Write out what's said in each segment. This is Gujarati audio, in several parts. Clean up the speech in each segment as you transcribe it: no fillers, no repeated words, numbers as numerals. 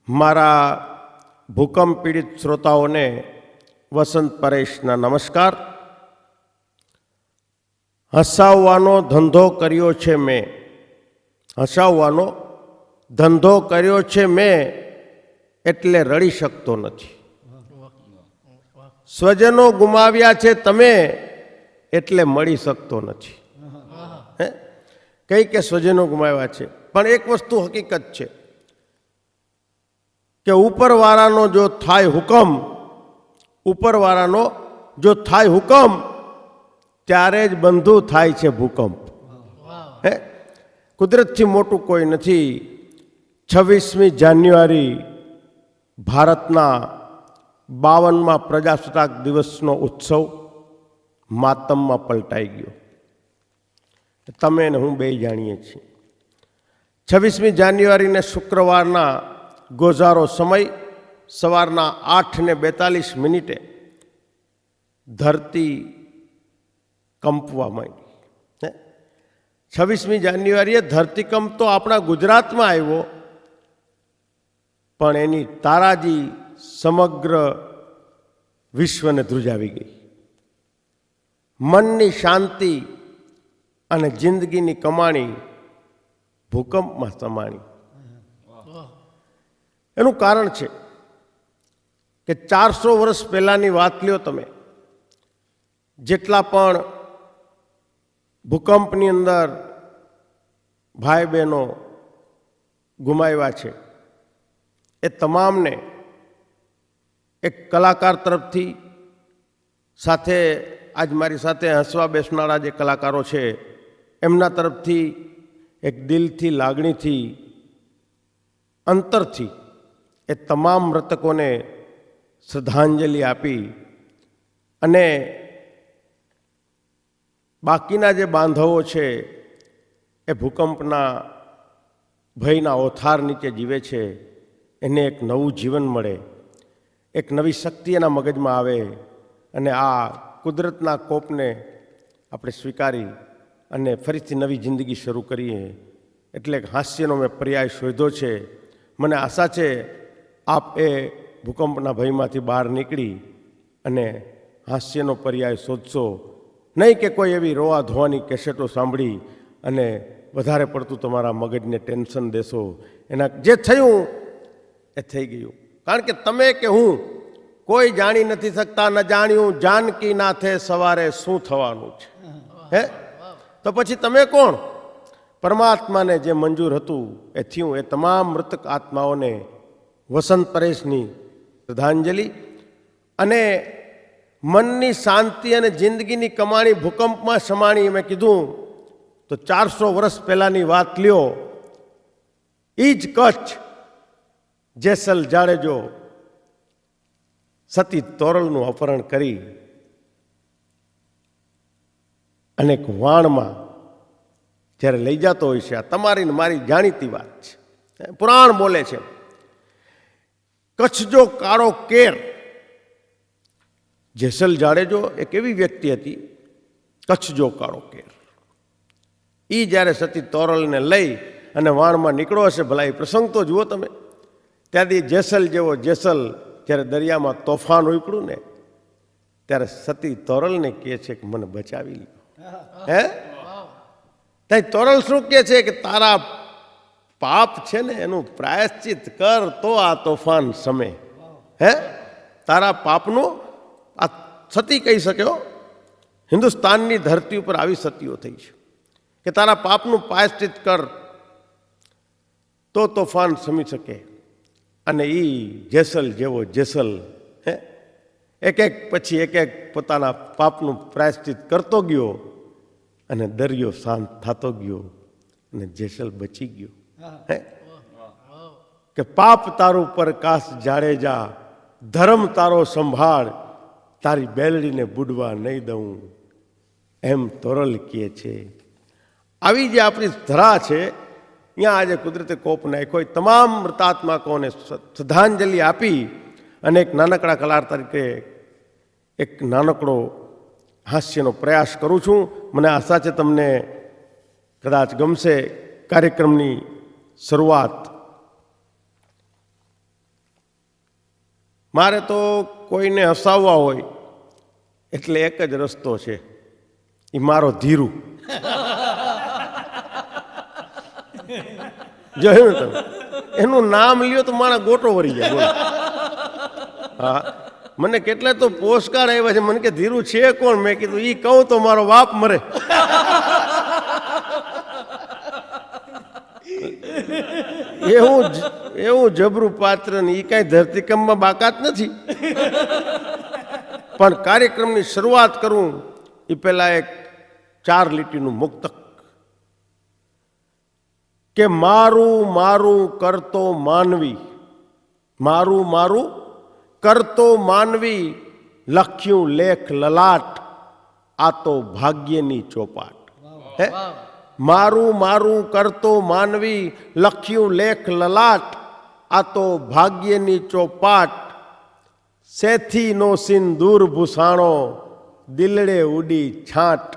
મારા ભૂકંપ પીડિત શ્રોતાઓને વસંત પરેશના નમસ્કાર. હસાવવાનો ધંધો કર્યો છે મેં, હસાવવાનો ધંધો કર્યો છે મેં એટલે રડી શકતો નથી. સ્વજનો ગુમાવ્યા છે તમે એટલે મળી શકતો નથી. કઈ કે સ્વજનો ગુમાવ્યા છે, પણ એક વસ્તુ હકીકત છે કે ઉપરવાળાનો જો થાય હુકમ, ઉપરવાળાનો જો થાય હુકમ ત્યારે જ બંધુ થાય છે ભૂકંપ. કુદરતથી મોટું કોઈ નથી. 26મી જાન્યુઆરી ભારતના 52મા પ્રજાસત્તાક દિવસનો ઉત્સવ માતમમાં પલટાઈ ગયો. તમે ને હું બે જાણીએ છીએ. 26મી જાન્યુઆરીને શુક્રવારના ગોઝારો સમય સવારના 8:42 ધરતી કંપવા માંડી. 26મી જાન્યુઆરીએ ધરતીકંપ તો આપણા ગુજરાતમાં આવ્યો, પણ એની તારાજી સમગ્ર વિશ્વને ધ્રુજાવી ગઈ. મનની શાંતિ અને જિંદગીની કમાણી ભૂકંપમાં સમાણી. એનું કારણ છે કે 400 વર્ષ પહેલાંની વાત લ્યો તમે. જેટલા પણ ભૂકંપની અંદર ભાઈ બહેનો ગુમાવ્યા છે એ તમામને એક કલાકાર તરફથી, સાથે આજ મારી સાથે હસવા બેસનારા જે કલાકારો છે એમના તરફથી એક દિલથી, લાગણીથી, અંતરથી એ તમામ મૃતકોને શ્રદ્ધાંજલિ આપી અને બાકીના જે બાંધવો છે એ ભૂકંપના ભયના ઓથાર નીચે જીવે છે, એને એક નવું જીવન મળે, એક નવી શક્તિ એના મગજમાં આવે અને આ કુદરતના કોપને આપણે સ્વીકારી અને ફરીથી નવી જિંદગી શરૂ કરીએ. એટલે હાસ્યનો મેં પર્યાય શોધ્યો છે. મને આશા છે આપ એ ભૂકંપના ભયમાંથી બહાર નીકળી અને હાસ્યનો પર્યાય શોધશો. નહીં કે કોઈ એવી રોવા ધોવાની કેસેટો સાંભળી અને વધારે પડતું તમારા મગજને ટેન્શન દેશો. એના જે થયું એ થઈ ગયું. કારણ કે તમે કે હું કોઈ જાણી નથી શકતા, ન જાણ્યું જાનકી નાથે સવારે શું થવાનું છે. તો પછી તમે કોણ? પરમાત્માને જે મંજૂર હતું એ થયું. એ તમામ મૃતક આત્માઓને વસંત પરેશની શ્રદ્ધાંજલિ. અને મનની શાંતિ અને જિંદગીની કમાણી ભૂકંપમાં સમાણી. મેં કીધું તો 400 વર્ષ પહેલાંની વાત લ્યો. એ જ કચ્છ જેસલ જાડેજો સતી તોરલનું અપહરણ કરી અનેક વાણમાં જ્યારે લઈ જતો હોય છે. આ તમારી ને મારી જાણીતી વાત છે. પુરાણ બોલે છે, કચ્છ જો કાળો કેર. જેસલ જાડેજો એક એવી વ્યક્તિ હતી, કચ્છ જો કાળો કેર. એ જ્યારે સતી તોરલને લઈ અને વાણમાં નીકળો હશે, ભલા એ પ્રસંગ તો જુઓ તમે. ત્યાંથી જેસલ જેવો જેસલ જ્યારે દરિયામાં તોફાન ઉપડ્યું ને ત્યારે સતી તોરલને કહે છે કે મને બચાવી લ્યો. ત્યાં તોરલ શું કહે છે કે તારા પાપ છે ને એનું પ્રાયશ્ચિત કર તો આ તોફાન સમે. તારા પાપનું આ સતી કહી શક્યો. હિન્દુસ્તાનની ધરતી ઉપર આવી સતીઓ થઈ છે કે તારા પાપનું પ્રાયશ્ચિત કર તો તોફાન સમી શકે. અને એ જેસલ જેવો જેસલ એક એક પછી એક એક પોતાના પાપનું પ્રાયશ્ચિત કરતો ગયો અને દરિયો શાંત થતો ગયો અને જેસલ બચી ગયો. કે પાપ તારું પ્રકાશ જાડેજા, ધર્મ તારો સંભાળ, તારી બેલડીને બુડવા નહીં દઉં, એમ તોરલ કહે છે. આવી જે આપણી ધરા છે, ત્યાં આજે કુદરતે કોપ નાખ્યો. તમામ મૃતાત્માકોને શ્રદ્ધાંજલિ આપી અને એક નાનકડા કલાકાર તરીકે એક નાનકડો હાસ્યનો પ્રયાસ કરું છું. મને આશા છે તમને કદાચ ગમશે. કાર્યક્રમની શરૂઆત મારે તો કોઈને હસાવવા હોય એટલે એક જ રસ્તો છે, એ મારો ધીરુ. જોયું તમે, એનું નામ લ્યો તો મારા ગોટો વળી જાય. બોલો. હા, મને કેટલા તો પોસ્ટકાર્ડ આવ્યા છે, મને કે ધીરુ છે કોણ? મેં કીધું ઈ કહું તો મારો બાપ મરે. એવું જબરું પાત્ર ને ઈ કાંઈ ધરતીકંપમાં બાકાત નથી. પણ કાર્યક્રમની શરૂઆત કરું એ પહેલા એક 4 લીટીનું મુક્તક કે મારું મારું કરતો માનવી, મારું મારું કરતો માનવી, લખ્યું લેખ લલાટ, આ તો ભાગ્યની ચોપાટ. હે, મારું મારું કરતો માનવી, લખ્યું લેખ લલાટ, આ તો ભાગ્યની ચોપાટ. સેથીનો સિંદૂર ભૂસાણો, દિલડે ઉડી છાંટ,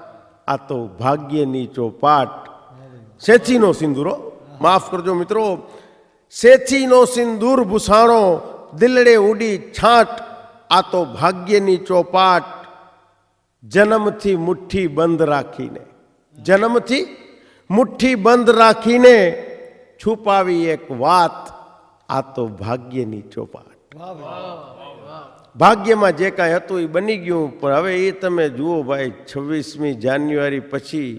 આ તો ભાગ્યની ચોપાટ. સેથીનો સિંદૂરો, માફ કરજો મિત્રો, સેથીનો સિંદૂર ભૂસાણો, દિલડે ઉડી છાંટ, આ તો ભાગ્યની ચોપાટ. જન્મથી મુઠ્ઠી બંધ રાખીને, જન્મથી મુઠ્ઠી બંધ રાખીને છુપાવી એક વાત, આ તો ભાગ્યની ચોપાટ. ભાગ્યમાં જે કાંઈ હતું એ બની ગયું, પણ હવે એ તમે જુઓ ભાઈ, 26મી જાન્યુઆરી પછી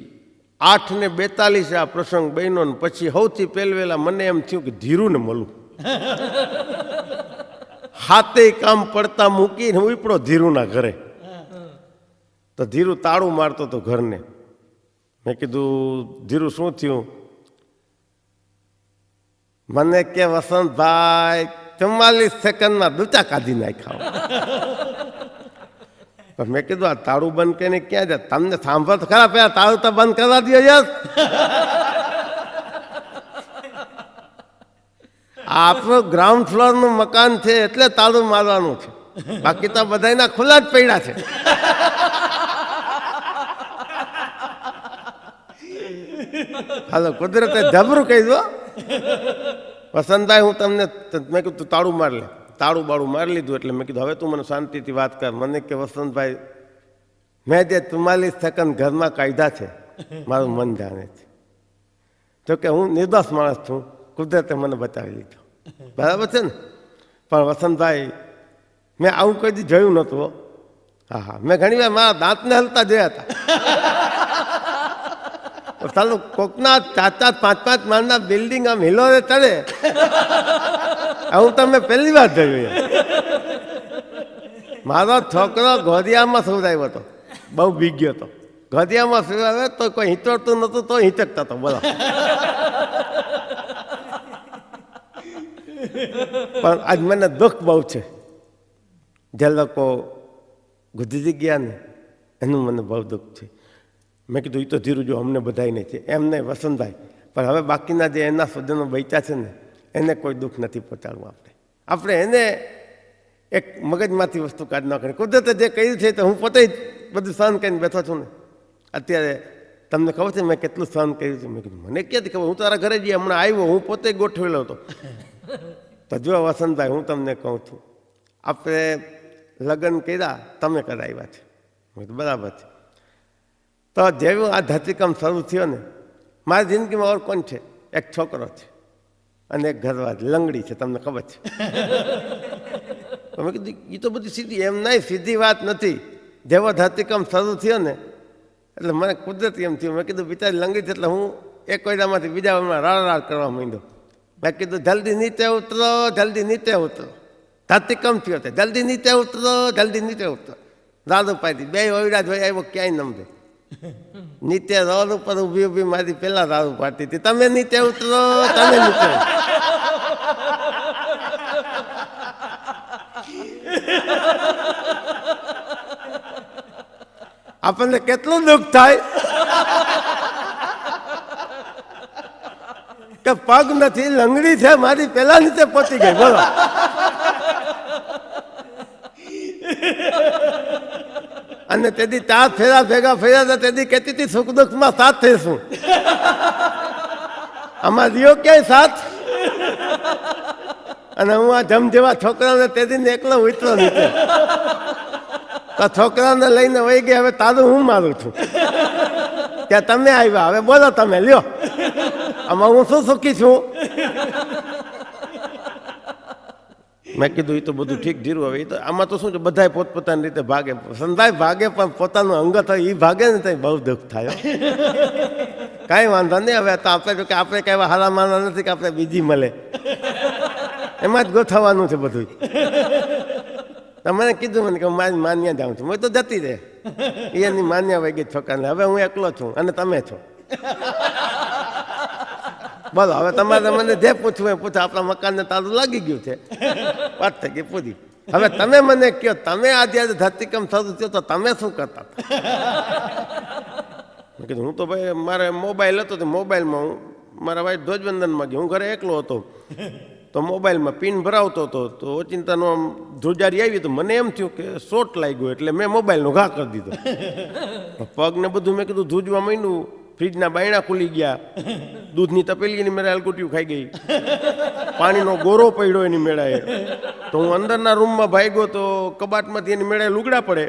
8:42 આ પ્રસંગ બન્યો ને પછી સૌથી પહેલા મને એમ થયું કે ધીરુને મળું. હાથે કામ પડતા મૂકીને હું ઉપડો ધીરુના ઘરે. તો ધીરુ તાળું મારતો હતો ઘરને. મેં કીધું ધીરુ શું થયું? મને કે વસંતભાઈ 44 સેકન્ડમાં દૂચા કાઢી નાખ્યા. મેં કીધું આ તાળું બંધ કરીને ક્યાં જાય? તમને સાંભળ તો ખરા, પેલા તાળું તો બંધ કરવા દો યાર. આપણું ગ્રાઉન્ડ ફ્લોરનું મકાન છે એટલે તાળું મારવાનું છે, બાકી તો બધાના ખુલ્લા જ પડ્યા છે. હાલો, કુદરતે જબરું કહી દો. વસંતભાઈ હું તમને, મેં કીધું તું તાળું માર લે. તાળું બાળું મારી લીધું એટલે મેં કીધું હવે તું મને શાંતિથી વાત કર. મને કે વસંતભાઈ મેં જે 44 સેકન્ડ ઘરમાં કાઢ્યા છે મારું મન જાણે છે. તો કે હું નિર્દોષ માણસ છું, કુદરતે મને બચાવી લીધો. બરાબર છે ને? પણ વસંતભાઈ મેં આવું કોઈ દી જોયું નહોતું. હા હા, મેં ઘણી વાર મારા દાંતને હલતા જોયા હતા. ચાલો કોકના 4-4, 5-5 માળના બિલ્ડિંગ આમ હિલોરે ચડે, આવું તમે પહેલી વાર જોયું. મારો છોકરો ગોધિયામાં સુવડાવ્યો હતો, બહુ બીગ્યો હતો. ગોધિયામાં સુવડાવે તો કોઈ હિંચોડતું નહોતું તો હિંચકતા હતો. બોલો. પણ આજ મને દુઃખ બહુ છે. જે લોકો ગુજરી ગયા ને એનું મને બહુ દુઃખ છે. મેં કીધું એ તો ધીરુ જો અમને બધાને છે, એમ નહીં વસંતભાઈ, પણ હવે બાકીના જે એના સ્વજનો બચ્યા છે ને એને કોઈ દુઃખ નથી પહોંચાડવું. આપણે એને એક મગજમાંથી વસ્તુ કાઢી નાખવાની. કુદરતે જે કહ્યું છે તો હું પોતે જ બધું સહન કરીને બેઠો છું ને. અત્યારે તમને ખબર છે મેં કેટલું સહન કર્યું છે? મેં કીધું મને ક્યાંથી ખબર, હું તારા ઘરે જઈએ હમણાં આવ્યો, હું પોતે ગોઠવેલો હતો. તો જો વસંતભાઈ હું તમને કહું છું, આપણે લગ્ન કર્યા, તમે કરાવ્યા છે. બરાબર છે. તો જેવું આ ધરતીકંપ શરૂ થયો ને, મારી જિંદગીમાં ઓર કોણ છે? એક છોકરો છે અને એક ઘરવાળી લંગડી છે, તમને ખબર છે. મેં કીધું એ તો બધી સીધી, એમ નહીં, સીધી વાત નથી. જેવો ધરતીકંપ શરૂ થયો ને એટલે મને કુદરતી એમ થયું. મેં કીધું બિચારી લંગડી છે એટલે હું એક કોયડામાંથી બીજા રાડ કરવા માંડ્યો. મેં કીધું જલ્દી નીચે ઉતરો, જલ્દી નીચે ઉતરો. ધરતીકંપ થયો છે, જલ્દી નીચે ઉતરો, જલ્દી નીચે ઉતરો. દાદુ પાડી 2 ઓયડા જોઈ આવ્યો, ક્યાંય નમદે. નીચે રોડ ઉપર ઊભી ઊભી મારી પેલા દારૂ પાડતી હતી, તમે નીચે ઉતરો, તમે નીચે. આપણને કેટલું દુઃખ થાય કે પગ નથી, લંગડી છે, મારી પેલા નીચે પહોંચી ગઈ. બોલો. અને તેથી 4 ફેરા ભેગા ફેર્યા હતા. તેથી કહેતી હતી સુખ દુઃખમાં સાથ થઈશું. આમાં રહ્યો ક્યાંય સાથ? અને હું આ જમ જેવા છોકરાને તેથી એકલો ઉતરો નીચે. તો છોકરાને લઈને વહી ગયા. હવે તારું હું મારું છું ત્યાં તમે આવ્યા, હવે બોલો તમે લ્યો, આમાં હું શું સુખી છું? મેં કીધું એ તો બધું ઠીક ધીરું. હવે એ તો આમાં તો શું છે, બધા પોતપોતાની રીતે ભાગે. સંતાય ભાગે પણ પોતાનું અંગત હોય એ ભાગે ને તો બહુ દુઃખ થાય. કાંઈ વાંધો નહીં. હવે તો આપણે કે આપણે કઈ હારા માના નથી કે આપણે બીજી મળે, એમાં જ ગોઠવવાનું છે બધું. મને કીધું મને કે મારી માન્યા જાઉં છું. મેં તો જતી રહે, એની માન્યા વહી ગઈ છોકરાને. હવે હું એકલો છું અને તમે છો. બોલો હવે તમારે મને જે પૂછવું એ પૂછો. આપણા મકાનને તારું લાગી ગયું છે, વાત થઈ ગઈ પૂરી. હવે તમે મને કહો, તમે આ જ્યારે ધરતીકંપ થતું થયો તો તમે શું કરતા હતા? મેં કીધું હું તો ભાઈ મારે મોબાઈલ હતો તો મોબાઈલમાં હું મારા ભાઈ ધ્વજવંદનમાં ગયો. હું ઘરે એકલો હતો તો મોબાઈલમાં પિન ભરાવતો હતો. તો ઓચિંતાનો આમ ધ્રુજારી આવી તો મને એમ થયું કે શોર્ટ લાગ્યો, એટલે મેં મોબાઈલનો ઘા કરી દીધો. પગને બધું મેં કીધું ધ્રુજવા માંડ્યું. ફ્રીજના બાયણા ખુલી ગયા, દૂધની તપેલીની મેળા અલગુટિયું ખાઈ ગઈ, પાણીનો ગોરો પડ્યો એની મેળાએ. તો હું અંદરના રૂમમાં ભાગ્યો તો કબાટમાંથી એની મેળાએ લુગડા પડે.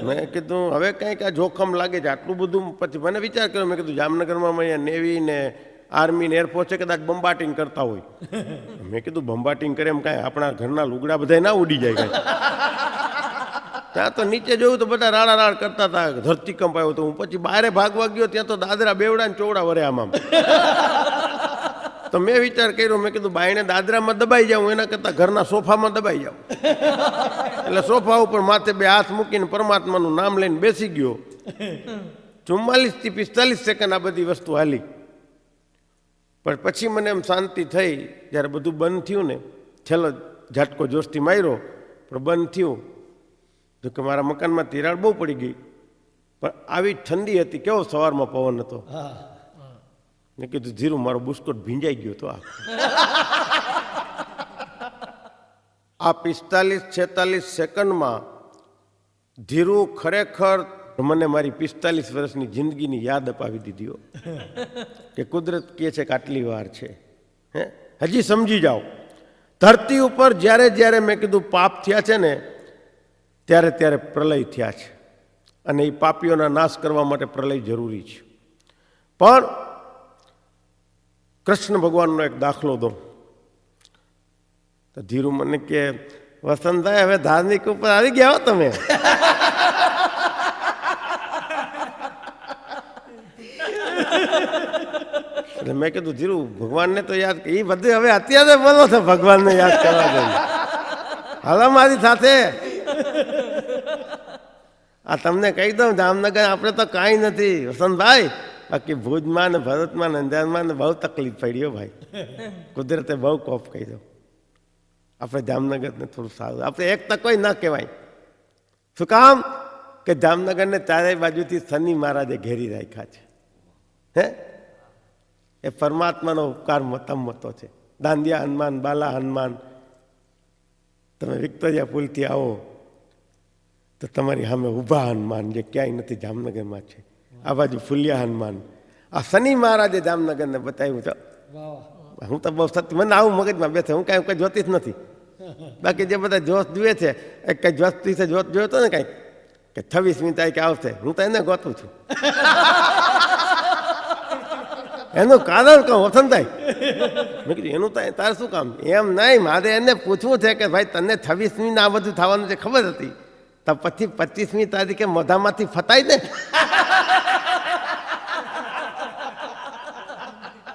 મેં કીધું હવે કંઈક આ જોખમ લાગે છે આટલું બધું. પછી મને વિચાર કર્યો, મેં કીધું જામનગરમાં અહીંયા નેવી ને આર્મી ને એરફોર્સે કદાચ બંબાટિંગ કરતા હોય. મેં કીધું બંબાટિંગ કરે એમ કાંઈ આપણા ઘરના લુગડા બધા ના ઉડી જાય કાંઈ. ત્યાં તો નીચે જોયું તો બધા રાડા રાડ કરતા હતા. ધરતીકંપ આવ્યો તો હું પછી બહારે ભાગવા ગયો, ત્યાં તો દાદરા બેવડા ને ચોવડા વરે આમ. તો મેં વિચાર કર્યો, મેં કીધું બાયણે દાદરામાં દબાઈ જાઉં એના કરતાં ઘરના સોફામાં દબાઈ જાઉં. એટલે સોફા ઉપર માથે બે હાથ મૂકીને પરમાત્માનું નામ લઈને બેસી ગયો. 44 થી 45 સેકન્ડ આ બધી વસ્તુ હાલી. પણ પછી મને એમ શાંતિ થઈ જ્યારે બધું બંધ થયું ને. છેલ્લો ઝાટકો જોશથી માર્યો પણ બંધ થયું. જો કે મારા મકાનમાં તિરાડ બહુ પડી ગઈ, પણ આવી ઠંડી હતી. કેવો સવારમાં પવન હતો. મેં કીધું ધીરું મારો બુસ્કોટ ભીંજાઈ ગયો તો. આ 45-46 સેકન્ડમાં ધીરું ખરેખર મને મારી 45 વર્ષની જિંદગીની યાદ અપાવી દીધી કે કુદરત કહે છે કે આટલી વાર છે. હજી સમજી જાઓ, ધરતી ઉપર જ્યારે જ્યારે મેં કીધું પાપ થયા છે ને ત્યારે ત્યારે પ્રલય થયા છે. અને એ પાપીઓના નાશ કરવા માટે પ્રલય જરૂરી છે. પણ કૃષ્ણ ભગવાનનો એક દાખલો દો. તો ધીરુ મને કે વસંતભાઈ હવે ધાર્મિક ઉપર આવી ગયા હો તમે. એટલે મેં કીધું ધીરુ ભગવાનને તો યાદ, એ બધું હવે અત્યારે બોલો છો ભગવાનને યાદ કરવા જોઈએ. હાલો મારી સાથે. આ તમને કહી દઉં, જામનગર આપણે તો કાંઈ નથી વસંતભાઈ. બાકી ભુજમાં ને ભરતમાં ને અંજારમાં ને બહુ તકલીફ પડી ભાઈ. કુદરતે બહુ કોપ કહી દો. આપણે જામનગરને થોડું સારું, આપણે એક તકોય ના કહેવાય. શું કામ કે જામનગરને ચારેય બાજુથી શનિ મહારાજે ઘેરી રાખ્યા છે. હે એ પરમાત્માનો ઉપકાર મતમતો છે. દાંડિયા હનુમાન, બાલા હનુમાન. તમે વિક્ટોરિયા પુલથી આવો તો તમારી સામે ઊભા હનુમાન જે ક્યાંય નથી જામનગરમાં છે. આ બાજુ ફુલિયા હનુમાન. આ શનિ મહારાજે જામનગરને બતાવ્યું છે. હું તો બહુ સત્ય, મને આવું મગજમાં બેસે. હું કાંઈ કંઈ જોતી જ નથી. બાકી જે બધા જોશ જુએ છે, એક કંઈ જોશ વિશે જોશ જોયો હતો ને કાંઈક કે 26મી તારીખે આવશે, હું તો એને ગોતું છું. એનું કારણ કહું વસંતભાઈ. મેં કીધું એનું તારે શું કામ? એમ નહીં, મારે એને પૂછવું છે કે ભાઈ તને 26મી આ બધું થવાનું છે ખબર હતી, તો પછી 25મી તારીખે મોઢામાંથી ફતાય ને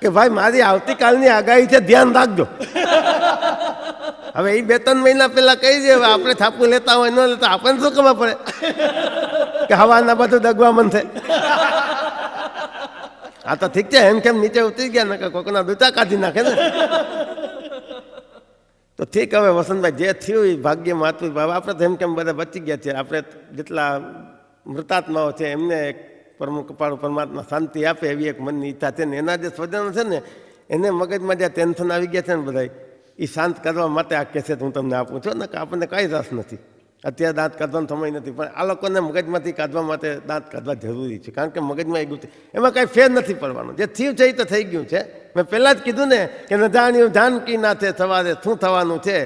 કે ભાઈ મારી આવતીકાલની આગાહી છે, ધ્યાન રાખજો. હવે એ 2-3 મહિના પહેલા કહી દે. આપણે થાપું લેતા હોય ન લેતા આપણને શું ખબર પડે કે હવાના બધું દગવા મનશે. આ તો ઠીક છે, એમ કેમ નીચે ઉતરી ગયા ને કોકના દૂતા કાઢી નાખે ને. તો ઠીક, હવે વસંતભાઈ જે થયું એ ભાગ્યમાં હતું. આપણે તો એમ કેમ બધા બચી ગયા છે. આપણે જેટલા મૃતાત્માઓ છે એમને એક કપાળું પરમાત્મા શાંતિ આપે એવી એક મનની ઈચ્છા છે ને. એના જે સ્વજનો છે ને એને મગજમાં જે ટેન્શન આવી ગયા છે ને બધા, એ શાંત કરવા માટે આ કેસેટ હું તમને આપું છું ને. કે આપણને કાંઈ રસ નથી. અત્યારે દાંત કાઢવાનો સમય નથી, પણ આ લોકોને મગજમાંથી કાઢવા માટે દાંત કાઢવા જરૂરી છે, કારણ કે મગજમાં એ ગુથી એમાં કાંઈ ફેર નથી પડવાનો. જે થયું છે એ તો થઈ ગયું છે. મેં પહેલાં જ કીધું ને કે ન જાણ્યું જાનકી નાથે સવારે શું થવાનું છે.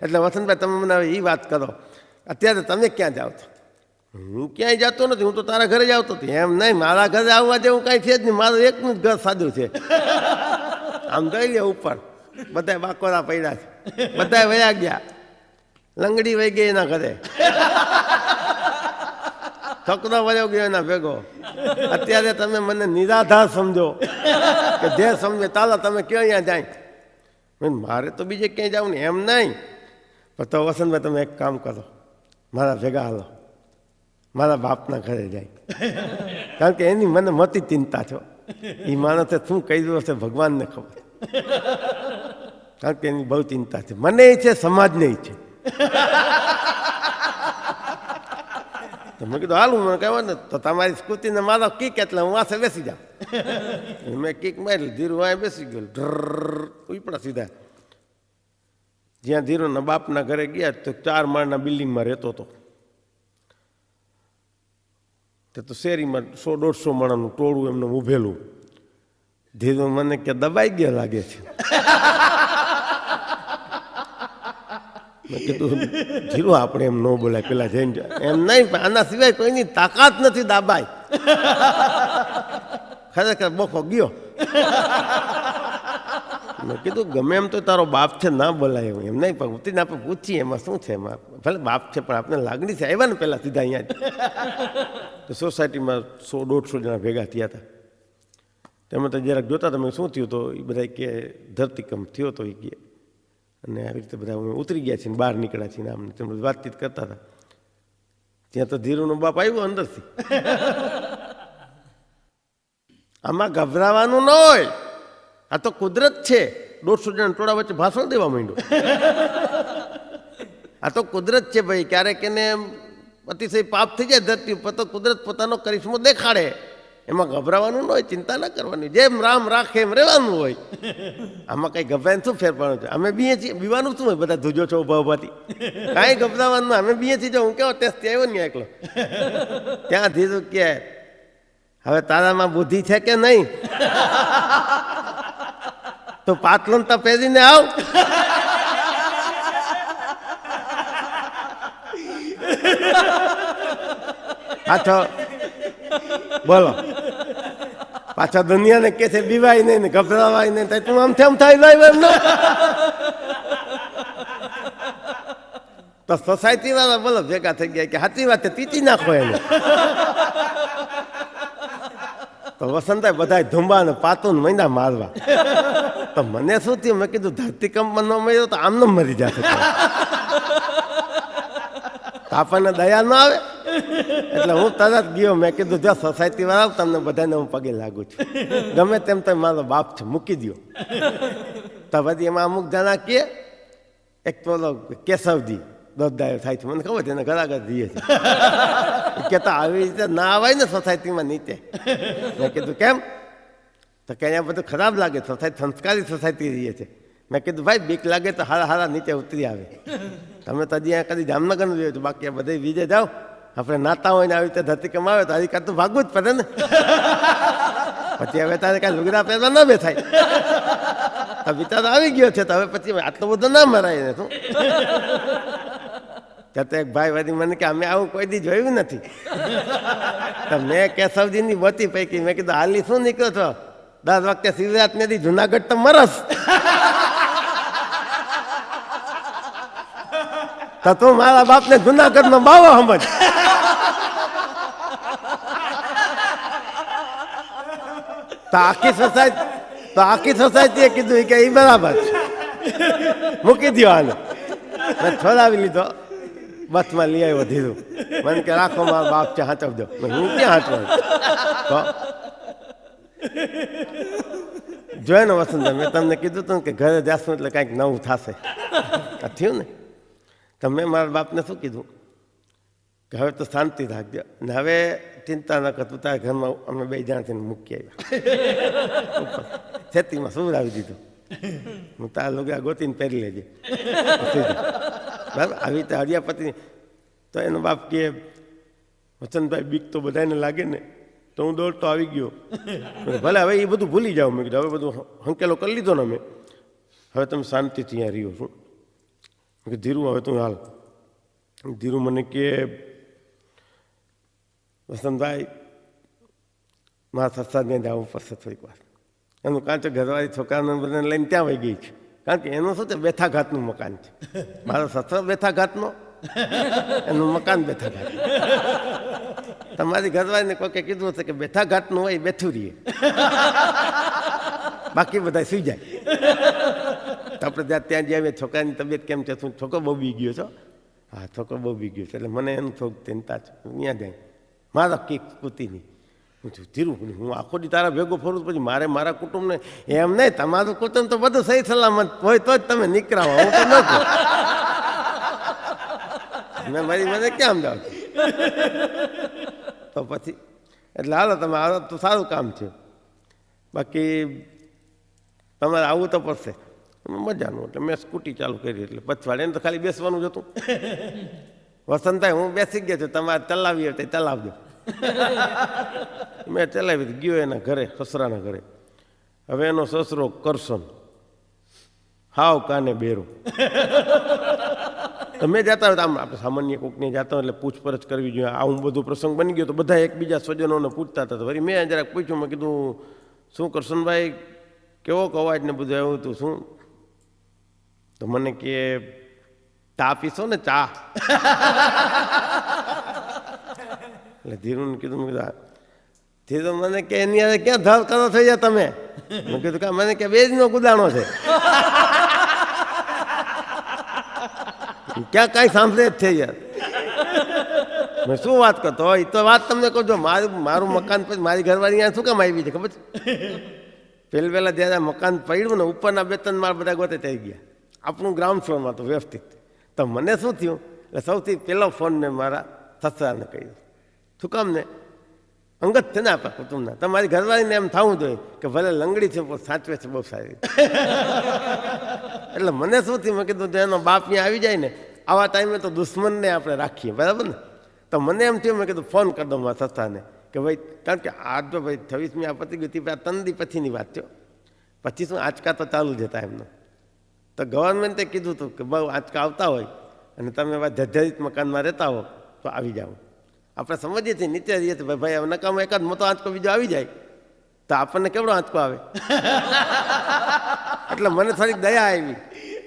એટલે વસંતભાઈ તમે મને હવે એ વાત કરો, અત્યારે તમે ક્યાં જાઓ છો? હું ક્યાંય જતો નથી, હું તો તારા ઘરે જ આવતો હતી. એમ નહીં, મારા ઘરે આવવા જેવું કાંઈ છે જ નહીં, મારું એકનું જ ઘર સાદું છે. આમ જોઈ લે ઉપર બધા બાકોરા પડ્યા છે, બધા વયા ગયા, લંગડી વહી ગઈ એના ઘરે, છોકરો વયો ગયો એના ભેગો. અત્યારે તમે મને નિરાધાર સમજો કે જે સમજે ચાલો તમે કયો અહીંયા જાય, મારે તો બીજે ક્યાંય જાવ ને એમ નહીં. પણ તો વસંતભાઈ તમે એક કામ કરો, મારા ભેગા હાલો, મારા બાપના ઘરે જાય, કારણ કે એની મને મોટી ચિંતા છો. એ માણસે શું કર્યું હશે ભગવાનને ખબર, કારણ કે એની બહુ ચિંતા છે. મને છે, સમાજને છે. તો મેં કીધું હાલું, મને કહેવાય ને તો તમારી સ્કૂટીને મારો કીક એટલે હું વાસે બેસી જાઉં. મેં કીક મારી, ધીરું વાંય બેસી ગયું, ડ્રર ઉપડા સીધા. જ્યાં ધીરુના બાપના ઘરે ગયા તો 4 માળના બિલ્ડિંગમાં રહેતો હતો. તે તો શેરીમાં 100-150 માળનું ટોળું એમને ઊભેલું. ધીરુ મને કે દબાઈ ગયા લાગે છે. મેં કીધું ધીરુ આપણે એમ ન બોલાય, પેલા જઈને એમ નહીં, આના સિવાય કોઈની તાકાત નથી દાબાય. ખરેખર બોફો ગયો. મેં કીધું ગમે એમ તો તારો બાપ છે, ના બોલાય એમ નહીં, પણ ઉતરીને આપણે પૂછીએ એમાં શું છે. એમાં ભલે બાપ છે પણ આપણે લાગણી છે. આવ્યા ને પહેલાં સીધા અહીંયા તો સોસાયટીમાં 100-150 જણા ભેગા થયા હતા. તેમાં તો જરાક જોતા તમે શું થયું તો એ બધા કે ધરતીકંપ થયો તો એ કહે, અને આવી રીતે બધા અમે ઉતરી ગયા છીએ, બહાર નીકળ્યા છીએ, આમને તેમ વાતચીત કરતા હતા. ત્યાં તો ધીરુનો બાપ આવ્યો અંદરથી. આમાં ગભરાવાનું ન હોય, આ તો કુદરત છે. 150 જણા ટોળા વચ્ચે ભાષણ દેવા માંડ્યો. આ તો કુદરત છે ભાઈ, ક્યારેક એને અતિશય પાપ થઈ જાય ધરતી ઉપર તો કુદરત પોતાનો કરિશ્મો દેખાડે. એમાં ગભરાવાનું ન હોય, ચિંતા ના કરવાની, જેમ રામ રાખે એમ રહેવાનું હોય. આમાં કંઈ ગભરાઈને શું ફેર પડે છે? અમે બીએ છીએ, બીવાનું શું હોય? બધા ધૂજો છો ઉભા ઉભાથી, કાંઈ ગભરાવાનું. અમે બીએ છીએ. જો હું કેવો ટેસ્ટથી આવ્યો ને એકલો, ત્યાં ધીરું કે હવે તારામાં બુદ્ધિ છે કે નહીં? તો પાતળું તો પહેરીને આવ. પાછો બોલો, પાછા દુનિયાને કે છે બીવાય નહીં ને ગભરાવાય નહીં, તું આમ તેમ થાય લાવ એમ ને. તો સોસાયટી વાળા બોલો ભેગા થઈ ગયા કે સાચી વાત છે, પીટી નાખો એને. તો વસંતભાઈ બધા ધુંબા ને પાતું ને મહિના મારવા. તો મને શું થયું, મેં કીધું ધરતીકંપમાં ન મળ્યો તો આમને મરી જશે. આપણને દયા ન આવે એટલે હું તરત ગયો. મેં કીધું જો સોસાયટી વાળા તમને બધાને હું પગે લાગુ છું, ગમે તેમ તો મારો બાપ છે, મૂકી દો. તો પછી એમાં અમુક જણા કે એક તો કેશવજી દોધાયો થાય છે, મને ખબર છે, એને ઘર આગળ જઈએ છે. કહેતા આવી રીતે ના આવાય ને સોસાયટીમાં નીચે. મેં કીધું કેમ? તો કે અહીંયા બધું ખરાબ લાગે, સોસાયટી સંસ્કારી સોસાયટી રહીએ છે. મેં કીધું ભાઈ બીક લાગે તો હારા હારા નીચે ઉતરી આવે. તમે તો હજી અહીંયા કદી જામનગરનું જોયું તો, બાકી આ બધા બીજે જાઓ. આપણે નાતા હોય ને આવી રીતે ધરતીકંપ આવે તો હજી કાં તો ભાગવું જ પડે ને. પછી હવે તારે કાંઈ લુગડા પહેરવા ન બેસાય. તો વિચાર આવી ગયો છે, તો હવે પછી આટલો બધો ના મરાય ને શું. ત્યાં તો એક ભાઈ વધી મને કે અમે આવું કોઈ દી જોયું નથી. તો મેં કેશવજીની બોતી પૈકી મેં કીધું હાલી શું નીકળ્યો છો? 10 વખતે શિવરાત્રી દી જુનાગઢ તો મરસ. તો તું મારા બાપને જુનાગઢનો બાવો સમજ. તો આખી સોસાયટીએ કીધું કે એ બરાબર છે, મૂકી દો આને. મેં છોડાવી લીધો, બસમાં લઈ આવ્યો ધીરું. મને કે રાખો મારા બાપ છે, હાચવજો. હું ક્યાં હાચવું? તો જોયે ને વસંત, મેં તમને કીધું હતું કે ઘરે જાશું એટલે કાંઈક નવું થશે. આ થયું ને. તો મેં મારા બાપને શું કીધું કે હવે તો શાંતિ રાખજો ને, હવે ચિંતા ન કરતું, તારા ઘરમાં અમે 2 જણા થઈને મૂકી આવ્યા. ખેતીમાં સુવડાવી દીધું. હું તારા લુગડા ગોતીને પહેરી લેજે. બરાબર આવી રીતે હરિયાપતિ તો એનો બાપ કહે, વસંતભાઈ બીક તો બધાને લાગે ને, તો હું દોડતો આવી ગયો. ભલે હવે એ બધું ભૂલી જાઓ. મેં કીધું હવે બધું હંકેલો કરી લીધો ને મેં, હવે તમે શાંતિથી અહીંયા રહ્યો છું. મેં કીધું ધીરુ હવે તું હાલ. ધીરુ મને કહે, વસંતભાઈ મારા સસાને જવું પડશે થોડીક વાર. એનું કાંચો ઘરવાળી છોકરાને બધાને લઈને ત્યાં વહી ગઈ છે, કારણ કે એનું શું છે બેથાઘાતનું મકાન છે. મારો સસરો બેથાઘાતનો, એનું મકાન બેથાઘાત. તમારી ઘરવાળીને કોઈકે કીધું હશે કે બેથાઘાતનું હોય બેઠું રહીએ, બાકી બધા સુઈ જાય. તો આપણે ત્યાં જઈએ, છોકરાની તબિયત કેમ છે, શું છોકરો બહુ બી ગયો છો? હા, છોકરો બહુ બી ગયો છે. એટલે મને એનું થોડુંક ચિંતા છે. ત્યાં જાય મારા કેક કૂતી નહીં. હું ધીરું, હું આખો દી તારા ભેગો ફરું, પછી મારે મારા કુટુંબને એમ નહીં, તમારું કુટુંબ તો બધું સહી સલામત હોય તો જ તમે નીકળાવો, હું તો ન કહું. મેં મારી મને કેમ જાઉં છું? તો પછી એટલે હાલો તમે આવો તો સારું કામ છે, બાકી તમારે આવવું તો પડશે. મજાનું. એટલે મેં સ્કૂટી ચાલુ કરી, એટલે પછવાડે એને તો ખાલી બેસવાનું જ હતું. વસંતભાઈ હું બેસી ગયો છું, તમારે ચલાવી તો ચલાવજો. મેં ચલાવી ગયો એના ઘરે, સસરાના ઘરે. હવે એનો સસરો કરશન હાવ કાને બેરો. તમે જતા હોય તો આમ આપણે સામાન્ય કોકને જતા હોય એટલે પૂછપરછ કરવી જોઈએ. આવું બધું પ્રસંગ બની ગયો તો બધા એકબીજા સ્વજનોને પૂછતા હતા. વળી મેં જરાક પૂછ્યું, મેં કીધું શું કરશનભાઈ કેવો અવાજ ને બધું આવ્યું હતું શું? તો મને કે ચા પીશો ને ચા? એટલે ધીરુને કીધું, મેં કીધું ધીરુ મને કે એની આજે ક્યાં ધર કરો થઈ જાય તમે? મેં કીધું કે મને કે બેજનો ગુદાણો છે, ક્યાં કાંઈ સાંભળે જ છે યાર. મેં શું વાત કરતો હોય? તો વાત તમને કહું, જો મારું મકાન પછી મારી ઘરવાળી અહીંયા શું કામ આવી છે ખબર છે? પહેલાં જ્યારે મકાન પડ્યું ને, ઉપરના 2-3 માળ બધા ગોતે થઈ ગયા. આપણું ગ્રાઉન્ડ ફ્લોરમાં તો વ્યવસ્થિત. તો મને શું થયું, એટલે સૌથી પહેલો ફોન મેં મારા સસરાને કહ્યું. શું કામ ને? અંગત છે ને આપણા કુટુંબના. તમારી ઘરવાળીને એમ થવું જોઈએ કે ભલે લંગડી છે પણ સાચવે છે બહુ સારી. એટલે મને શું થયું, મેં કીધું એનો બાપ ત્યાં આવી જાય ને, આવા ટાઈમે તો દુશ્મનને આપણે રાખીએ, બરાબર ને? તો મને એમ થયું, મેં કીધું ફોન કરી દઉં મારા સસરાને કે ભાઈ, કારણ કે આ તો ભાઈ 26મી આ પતી ગઈ હતી, 3 દી પછીની વાત છે. પછી શું આંચકા તો ચાલુ જ હતા એમનો. તો ગવર્મેન્ટે કીધું હતું કે બહુ આંચકા આવતા હોય અને તમે જર્જરિત મકાનમાં રહેતા હો તો આવી જાઓ. આપણે સમજીએ છીએ, નીચે રહીએ છીએ ભાઈ, હવે નકામો એકાદ મોટો આંચકો બીજો આવી જાય તો આપણને કેવડો આંચકો આવે. એટલે મને થોડીક દયા આવી.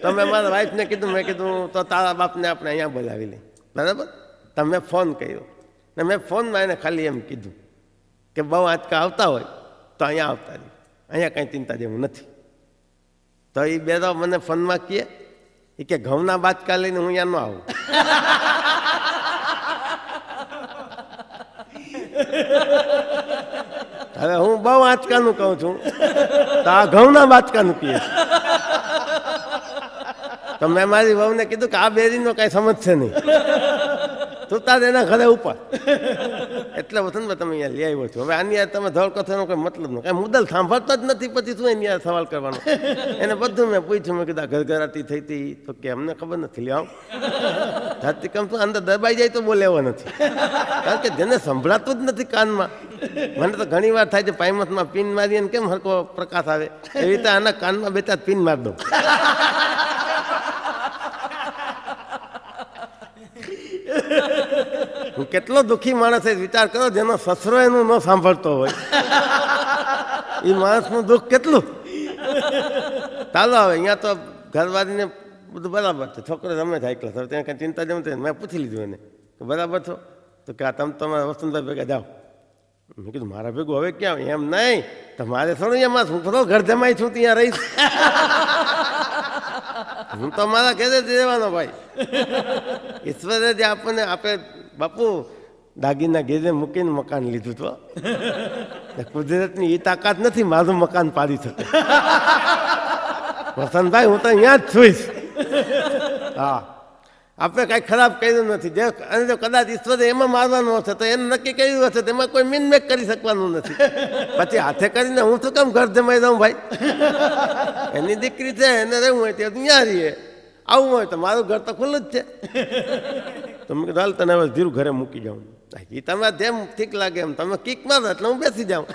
તો મેં મારા વાઈફને કીધું, મેં કીધું તો તારા બાપને આપણે અહીંયા બોલાવી લઈ, બરાબર? તો મેં ફોન કર્યો ને મેં ફોનમાં એને ખાલી એમ કીધું કે બહુ આંચકા આવતા હોય તો અહીંયા આવતા રહી, અહીંયા કંઈ ચિંતા જેવું નથી. તો એ બે તો મને ફોનમાં કહે કે ઘઉંના બાચકા લઈને હું અહીંયા ન આવું. હવે હું બહુ આંચકાનું કહું છું તો આ ઘઉંના બાચકાનું કહે. તો મેં મારી વહુને કીધું કે આ બેરીનો કાંઈ સમજ છે નહીં, તું તાર એના ઘરે ઉપર. એટલે વસંતભાઈ તમે અહીંયા લઈ આવ્યો છો, હવે આની યાર તમે ધોળ કથાનો કોઈ મતલબ નહીં, કાંઈ મુદ્દલ સાંભળતો જ નથી, પછી શું એની યાર સવાલ કરવાનો? એને બધું મેં પૂછ્યું, મેં કીધું ઘરઘરાતી થઈ હતી તો કે અમને ખબર નથી. લે આવ ધરતીકમ શું અંદર દબાઈ જાય તો બોલે એવો નથી, કારણ કે જેને સંભળાતું જ નથી કાનમાં. મને તો ઘણી વાર થાય છે પાયમતમાં પિન મારીએ કેમ હરકો પ્રકાશ આવે, એવી રીતે આના કાનમાં 2-4 પિન મારી દઉં. હું કેટલો દુઃખી માણસ છે વિચાર કરો, જેનો સસરો એનું ન સાંભળતો હોય, એ માણસનું દુઃખ કેટલું. ચાલો હવે અહીંયા તો ઘરવાળીને બધું બરાબર છે, છોકરો રમે છે એકલા, ત્યાં કંઈ ચિંતા જેમ થાય. મેં પૂછી લીધું એને કે બરાબર છો? તો કે તમે તમારા વસંતભાઈ ભેગા જાઓ. મેં કીધું મારા ભેગું હવે ક્યાં? એમ નહીં, તમારે થોડું એમાં હું થોડો ઘર જમાઈ છું ત્યાં રહીશ. હું તો મારા ઘરે જ રહેવાનો ભાઈ. ઈશ્વરે જે આપણને આપે બાપુ દાગીના ઘેરે મૂકીને મકાન લીધું તો કુદરતની એ તાકાત નથી મારું મકાન પાડી શકે. વસંતભાઈ હું તો અહીંયા જ છુઈશ. હા, આપણે કાંઈ ખરાબ કર્યું નથી. જે અને જો કદાચ ઈશ્વરે એમાં મારવાનું હશે તો એને નક્કી કર્યું હશે, તેમાં કોઈ મીનમેક કરી શકવાનું નથી. પછી હાથે કરીને હું શું કામ ઘર જમાઈ દઉં ભાઈ? એની દીકરી છે, એને રહેવું હોય ત્યાં રહીએ, આવું હોય તો મારું ઘર તો ખુલ્લું જ છે. તો મેં કીધું હાલ તને હવે ધીરું ઘરે મૂકી જાઉં. એ તમે જેમ ઠીક લાગે એમ, તમે કિક મારો એટલે હું બેસી જાઉં.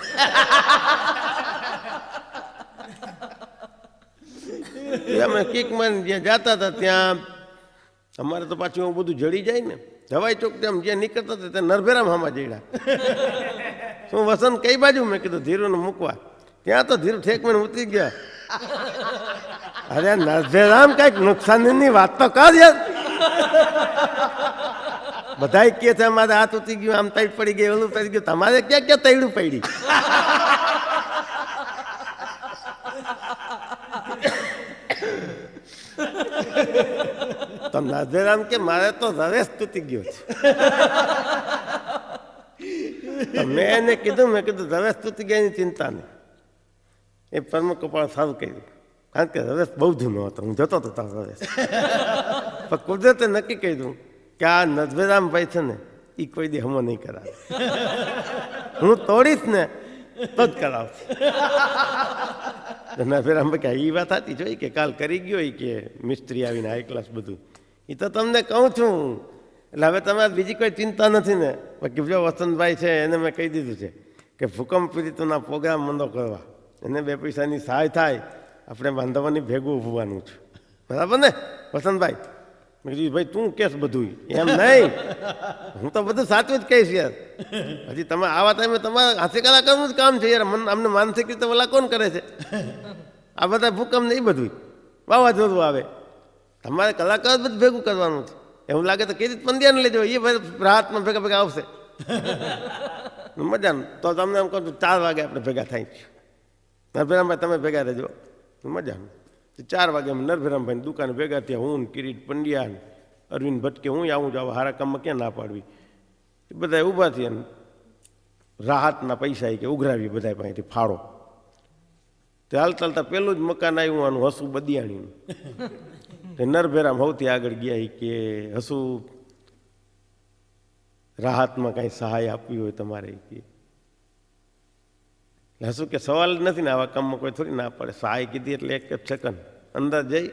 અમે કિક મારીને જ્યાં જતા હતા ત્યાં અમારે તો પાછું એવું બધું જડી જાય ને, જવાઈ ચોક ત્યાં જ્યાં નીકળતા હતા ત્યાં નરભેરામ હામાં જડ્યા. શું વસંત કઈ બાજુ? મેં કીધું ધીરુને મૂકવા. ત્યાં તો ધીરુ ઠેક મને ઉતરી ગયા. અરે નરભેરામ કઈક નુકસાનની વાત તો કર યાર. બધા કે છે અમારે હાથ ઉતરી ગયું, આમ તૈડ પડી ગઈ, ઓલું પડી ગયું. તમારે ક્યાં ક્યાં તૈડું પડી? તો નરભેરામ કે મારે તો રવેશ તૂટી ગયો છે. તો મેં એને કીધું, મેં કીધું રવેશ તૂટી ગયા એની ચિંતા નહીં. એ પરમ કપાળ સારું કર્યું, કારણ કે રવેશ બહુ જૂનો હતો, હું જતો હતો તારો રવેશ. પણ કુદરતે નક્કી કર્યું કે આ નરભેરામભાઈ છે ને એ કોઈ દી હમો નહીં કરાવે. હું તોડીશ ને તો જ કરાવશે. નરભેરામભાઈ કે એ વાત હતી જોઈ કે કાલ કરી ગયો એ કે મિસ્ત્રી આવીને હાઈ ક્લાસ બધું. એ તો તમને કહું છું. એટલે હવે તમારે બીજી કોઈ ચિંતા નથી ને? બાકી જો વસંતભાઈ છે એને મેં કહી દીધું છે કે ભૂકંપ પીડિતોના પ્રોગ્રામ મંદો કરવા, એને 2 પૈસાની સહાય થાય, આપણે બાંધવાની ભેગું ઉભવાનું છે. બરાબર ને વસંતભાઈ? મેં કીધું ભાઈ તું કેસ બધું એમ નહીં, હું તો બધું સાચું જ કહીશ યાર. હજી તમે આવા ટાઈમે તમારા હાસ્ય કલાકારનું જ કામ છે યાર. અમને માનસિક રીતે ઓલા કોણ કરે છે? આ બધા ભૂકંપ નહીં બધું વાવાઝોડું આવે, તમારે કલાકાર બધું ભેગું કરવાનું છે. એવું લાગે તો કઈ રીતે પંદ્યાને લેજો, એ રાહતમાં ભેગા ભેગા આવશે. મજાનું તો તમને એમ કહું 4 વાગે આપણે ભેગા થાય છે. નરભેરામભાઈ તમે ભેગા રહેજો, મજાનું. 4 વાગે અમે નરભેરામભાઈની દુકાને ભેગા થયા. હું કિરીટ પંડ્યા, અરવિંદ ભટકે, હું આવું જાવ, હારા કામમાં ક્યાં ના પાડવી. એ બધા ઊભા થયા, રાહતના પૈસા કે ઉઘરાવી બધા પાસેથી ફાળો. તે હાલતા હાલતા પેલું જ મકાન આવ્યું આનું હસુ બદિયાણીનું. તે નરભેરામ સૌથી આગળ ગયા કે હસુ રાહતમાં કાંઈ સહાય આપવી હોય તમારે કે. હસુ કે સવાલ જ નથી ને, આવા કામમાં કોઈ થોડી ના પડે. સહાય કીધી એટલે 1 સેકન્ડ અંદર જઈ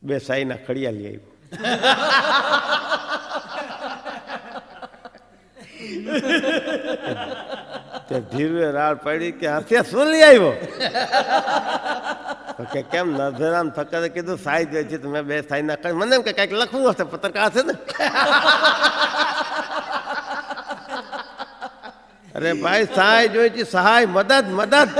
2 સાઈના ખડિયા લઈ આવ્યું. ધીરે રાડ પડી કે હાથે શું લઈ આવ્યો? કે કેમ નરભેરામ થકારે કીધું સાઈ જોઈએ છે, તમે 2 સાઈના ખડી. મને એમ કે કંઈક લખવું હશે, પત્રકાર છે ને. અરે ભાઈ સહાય જોઈ છે, સહાય, મદદ મદદ.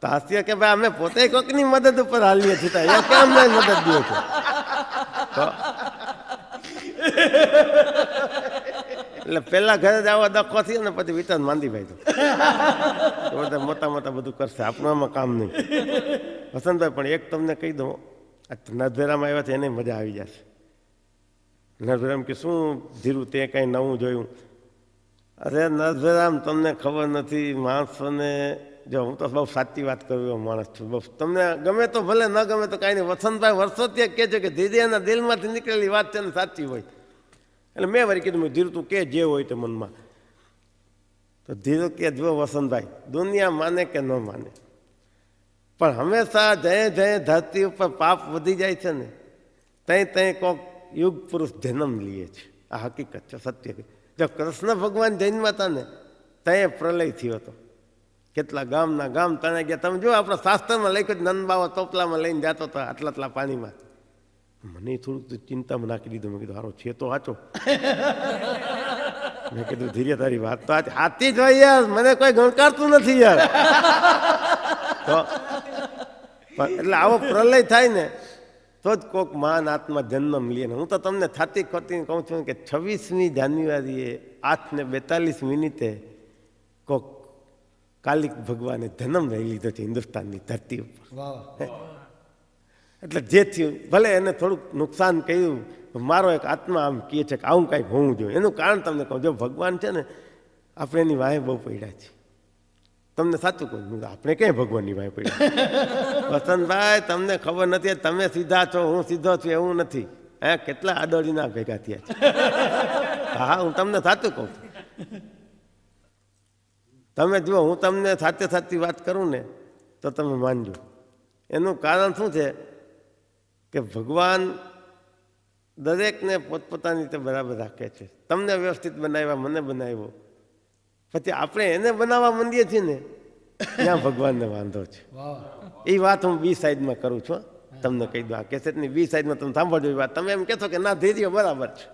હાસ્ય કે ભાઈ અમે પોતે કોઈકની મદદ ઉપર હાલીએ છીએ, અહીંયા કેમ નહીં મદદ દો છો? એટલે પેલા ઘરે જ આવા દખો થયો ને પછી વિચાર માંદી ભાઈ તો બધા મોટા મોટા બધું કરશે, આપણું એમાં કામ નહીં. વસંતભાઈ પણ એક તમને કહી દઉં, આ નરભેરામાં આવ્યા છે એને મજા આવી જશે. નરભેરામ કે શું ધીરું તે કાંઈ નવું જોયું? અરે નરભેરામ તમને ખબર નથી, માણસોને જો હું તો બહુ સાચી વાત કરું માણસ છું. બહુ તમને ગમે તો ભલે, ન ગમે તો કાંઈ નહીં. વસંતભાઈ વર્ષોથી કહે છે કે ધીરેના દિલમાંથી નીકળેલી વાત છે ને સાચી હોય. એટલે મેં વળી કીધું ધીરું તું કે જે હોય તે મનમાં. તો ધીરું કે જો વસંતભાઈ, દુનિયા માને કે ન માને, પણ હંમેશા જય ધરતી ઉપર પાપ વધી જાય છે ને ત્યાં કોઈક યુગ પુરુષ જન્મ લે છે. આ હકીકત છે, સત્ય. જો કૃષ્ણ ભગવાન જન્મ્યા હતા ને ત્યાં પ્રલય થયો હતો. કેટલા ગામના ગામ તણાઈ ગયા. તમે જો આપણા શાસ્ત્રમાં લખ્યું નંદ બાવા ટોપલામાં લઈને જતો હતો આટલા પાણીમાં. મને થોડુંક ચિંતામાં નાખી દીધું. મેં કીધું હારો છે તો સાચો. મેં કીધું ધીરે તારી વાત તો હાથી જ હોય યાર, મને કોઈ ગણકારતું નથી યાર. તો એટલે આવો પ્રલય થાય ને તો જ કોઈક મહાન આત્મા જન્મ લે ને. હું તો તમને થાતી ખોતી કહું છું કે 26મી જાન્યુઆરીએ 8:42 કોઈક કાલિક ભગવાને જન્મ લઈ લીધો છે હિન્દુસ્તાનની ધરતી ઉપર. એટલે જે થયું ભલે એને થોડુંક નુકસાન કર્યું, મારો એક આત્મા આમ કહે છે કે આવું કાંઈક હોવું જોઈએ. એનું કારણ તમને કહું, જો ભગવાન છે ને આપણે એની વાહે બહુ પડ્યા છે. તમને સાચું કહું, આપણે ક્યાંય ભગવાનની વાહે પડ્યા? વસંતભાઈ તમને ખબર નથી, તમે સીધા છો, હું સીધો છું એવું નથી. હે કેટલા આદોડીના ભેગા થયા છે. હા હું તમને સાચું કહું છું. તમે જુઓ, હું તમને સાચી વાત કરું ને તો તમે માનજો. એનું કારણ શું છે કે ભગવાન દરેકને પોતપોતાની રીતે બરાબર રાખે છે. તમને વ્યવસ્થિત બનાવ્યા, મને બનાવ્યો, પછી આપણે એને બનાવવા માંડીએ છીએ ને ત્યાં ભગવાનને વાંધો છે. એ વાત હું બી સાઈડમાં કરું છું. તમને કહી દઉં, આ કેસેટની બી સાઈડમાં તમે સાંભળજો એ વાત. તમે એમ કહેશો કે ના ધીર્ય બરાબર છે,